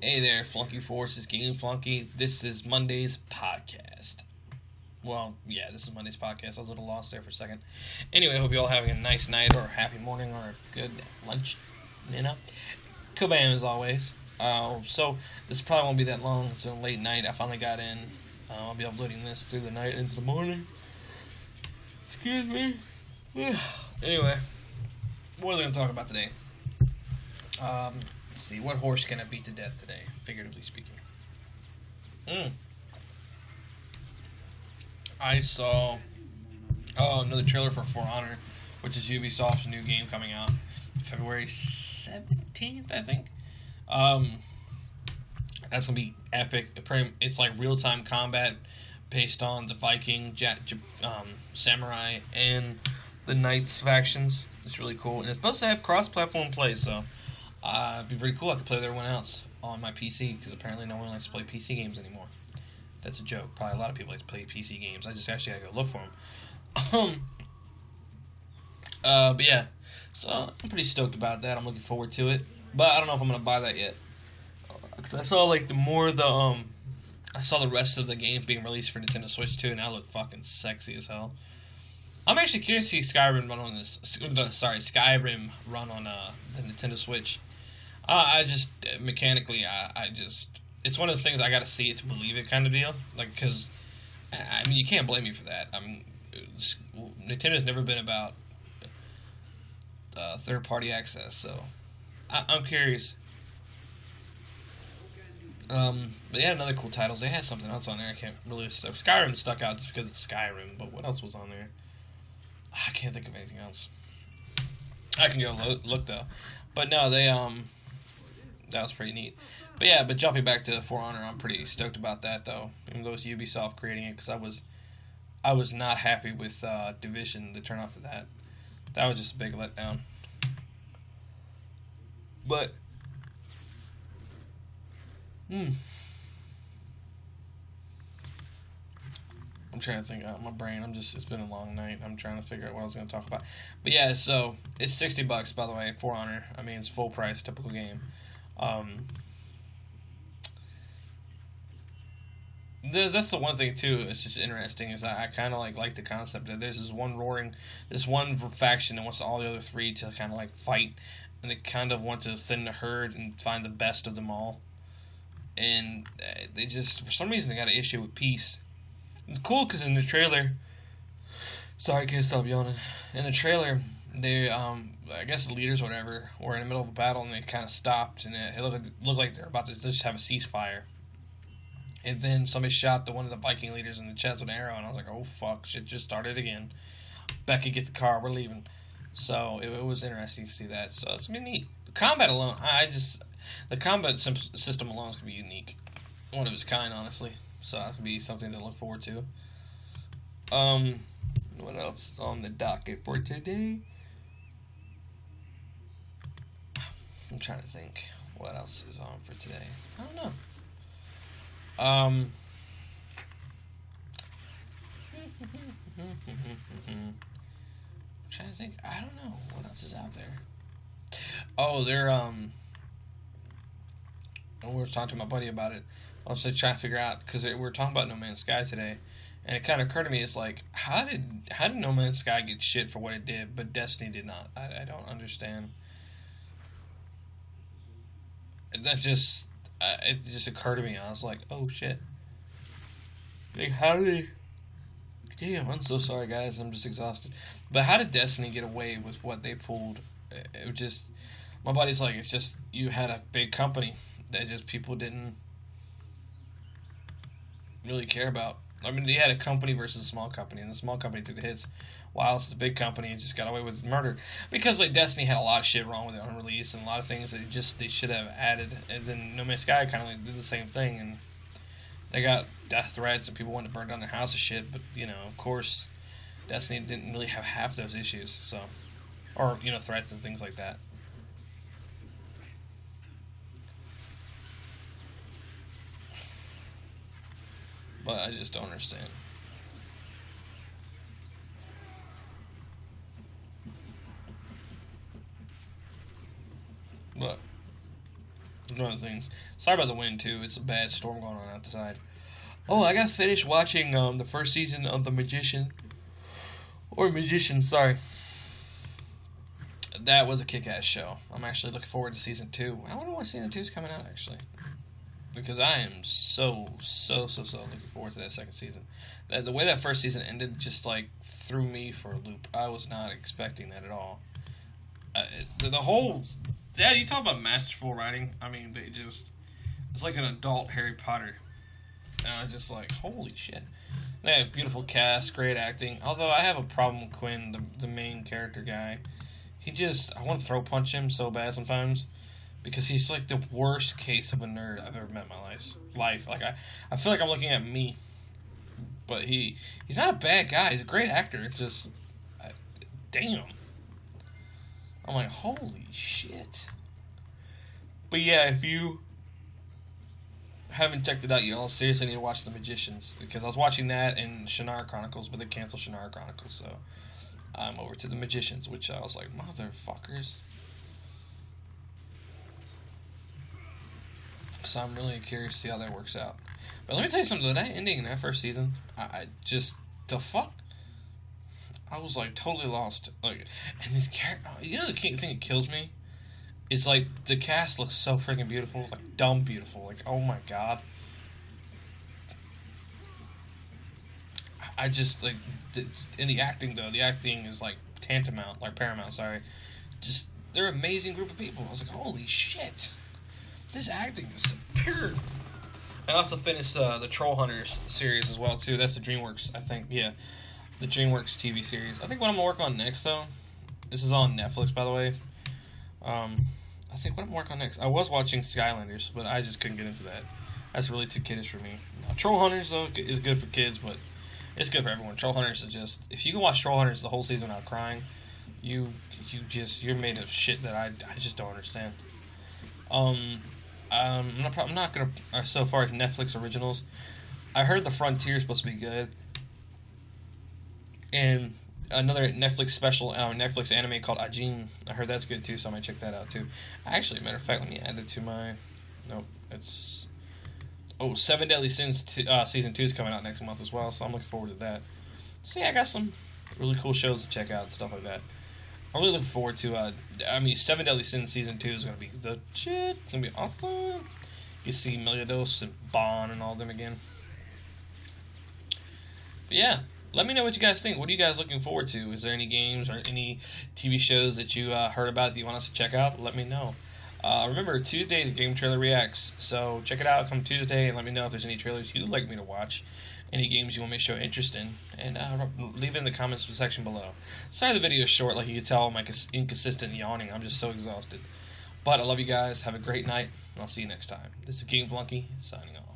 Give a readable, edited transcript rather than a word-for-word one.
Hey there, Flunkie Force is Game Flunkie. This is Monday's podcast. Well, yeah, this is Monday's podcast. I was a little lost there for a second. Anyway, I hope you all having a nice night or a happy morning or a good lunch, you know. Kabam as always. So this probably won't be that long. It's a late night. I finally got in. I'll be uploading this through the night into the morning. Excuse me. Anyway, what was I going to talk about today? Let's see. What horse can I beat to death today, figuratively speaking? I saw another trailer for For Honor, which is Ubisoft's new game coming out February 17th, I think. That's gonna be epic. It's like real-time combat based on the Viking, Samurai, and the Knights factions. It's really cool, and it's supposed to have cross-platform play, so it'd be pretty cool. I could play with everyone else on my PC, because apparently no one likes to play PC games anymore. That's a joke. Probably a lot of people like to play PC games. I just actually gotta go look for them. But yeah, so I'm pretty stoked about that. I'm looking forward to it, but I don't know if I'm gonna buy that yet, because I saw like I saw the rest of the game being released for Nintendo Switch 2, and that looked fucking sexy as hell. I'm actually curious to see Skyrim run on Skyrim run on the Nintendo Switch. I just mechanically, it's one of the things I gotta see it to believe it kind of deal. Like, because I mean, you can't blame me for that. I mean, Nintendo's never been about third-party access, so I'm curious. But yeah, another cool titles. They had something else on there. I can't really stuck. Skyrim stuck out just because it's Skyrim. But what else was on there? I can't think of anything else. I can go look though. But no, that was pretty neat. But yeah, jumping back to For Honor, I'm pretty stoked about that though. Even though it's Ubisoft creating it, because I was not happy with Division, the turnout for that. That was just a big letdown. But I'm trying to think out my brain. It's been a long night. I'm trying to figure out what I was going to talk about. But yeah, so it's $60 by the way, For Honor. I mean, it's full price, typical game. That's the one thing too. It's just interesting is I kind of like the concept that there's this one faction that wants all the other three to kind of like fight, and they kind of want to thin the herd and find the best of them all. And they just, for some reason, they got an issue with peace. It's cool because in the trailer, sorry, I can't stop yawning. In the trailer, they, I guess the leaders or whatever were in the middle of a battle and they kind of stopped, and it looked like they're about to just have a ceasefire. And then somebody shot one of the Viking leaders in the chest with an arrow, and I was like, oh fuck, shit just started again. Becky, get the car, we're leaving. So it was interesting to see that. So it's gonna be neat. The combat alone, the combat system alone is gonna be unique, one of its kind, honestly. So that could be something to look forward to. What else is on the docket for today? I'm trying to think. What else is on for today? I don't know. I'm trying to think. I don't know what else is out there. Oh, they're we were talking to my buddy about it. I was just trying to figure out, because we were talking about No Man's Sky today, and it kind of occurred to me, it's like, how did No Man's Sky get shit for what it did, but Destiny did not? I don't understand. That just it just occurred to me. I was like, oh shit. Like, how did they? Damn, I'm so sorry, guys. I'm just exhausted. But how did Destiny get away with what they pulled? It just, my buddy's like, it's just, you had a big company that just people didn't really care about. I mean, they had a company versus a small company, and the small company took the hits, whilst the big company just got away with murder. Because like Destiny had a lot of shit wrong with it on release, and a lot of things that they should have added. And then No Man's Sky kind of like did the same thing, and they got death threats and people wanted to burn down their house and shit. But you know, of course, Destiny didn't really have half those issues. So, or you know, threats and things like that. But I just don't understand. But one of the things. Sorry about the wind too. It's a bad storm going on outside. Oh, I got finished watching the first season of The Magician. Or Magicians, sorry. That was a kick-ass show. I'm actually looking forward to season 2. I wonder when season 2 is coming out, actually. Because I am so looking forward to that second season. The way that first season ended just, like, threw me for a loop. I was not expecting that at all. The whole... Yeah, you talk about masterful writing. I mean, they just... It's like an adult Harry Potter. And I was just like, holy shit. They have beautiful cast, great acting. Although I have a problem with Quinn, the main character guy. He just... I want to throw punch him so bad sometimes. Because he's like the worst case of a nerd I've ever met in my life. Like, I feel like I'm looking at me. But he's not a bad guy. He's a great actor. It's just... damn. I'm like, holy shit. But yeah, if you haven't checked it out, you all seriously need to watch The Magicians. Because I was watching that and Shannara Chronicles, but they canceled Shannara Chronicles. So I'm over to The Magicians, which I was like, motherfuckers. So I'm really curious to see how that works out. But let me tell you something. That ending in that first season, I just... The fuck? I was like totally lost. Like, and this character... You know the thing that kills me? Is like, the cast looks so freaking beautiful. Like, dumb beautiful. Like, oh my god. I just, like... In the acting, though, the acting is like tantamount. Like, paramount, sorry. Just, they're an amazing group of people. I was like, holy shit. This acting is superior. I also finished the Troll Hunters series as well, too. That's the DreamWorks, I think. Yeah, the DreamWorks TV series. I think what I'm going to work on next, though... This is on Netflix, by the way. I think what I'm going to work on next... I was watching Skylanders, but I just couldn't get into that. That's really too kiddish for me. Now, Troll Hunters, though, is good for kids, but it's good for everyone. Troll Hunters is just... If you can watch Troll Hunters the whole season without crying, you're made of shit that I just don't understand. I'm not gonna. So far as Netflix originals, I heard The Frontier is supposed to be good, and another Netflix special, Netflix anime called Ajin. I heard that's good too, so I might check that out too. Actually, matter of fact, let me add it to my. Nope, it's. Oh, Seven Deadly Sins season 2 is coming out next month as well, so I'm looking forward to that. So yeah, I got some really cool shows to check out and stuff like that. I'm really looking forward to, Seven Deadly Sins Season 2 is going to be the shit. It's going to be awesome. You see Meliodas and Bon and all them again. But yeah, let me know what you guys think. What are you guys looking forward to? Is there any games or any TV shows that you heard about that you want us to check out? Let me know. Remember, Tuesday is Game Trailer Reacts, so check it out come Tuesday and let me know if there's any trailers you'd like me to watch. Any games you want me to show interest in, and leave it in the comments section below. Sorry the video is short, like you can tell my inconsistent yawning. I'm just so exhausted. But I love you guys. Have a great night, and I'll see you next time. This is King Flunky, signing off.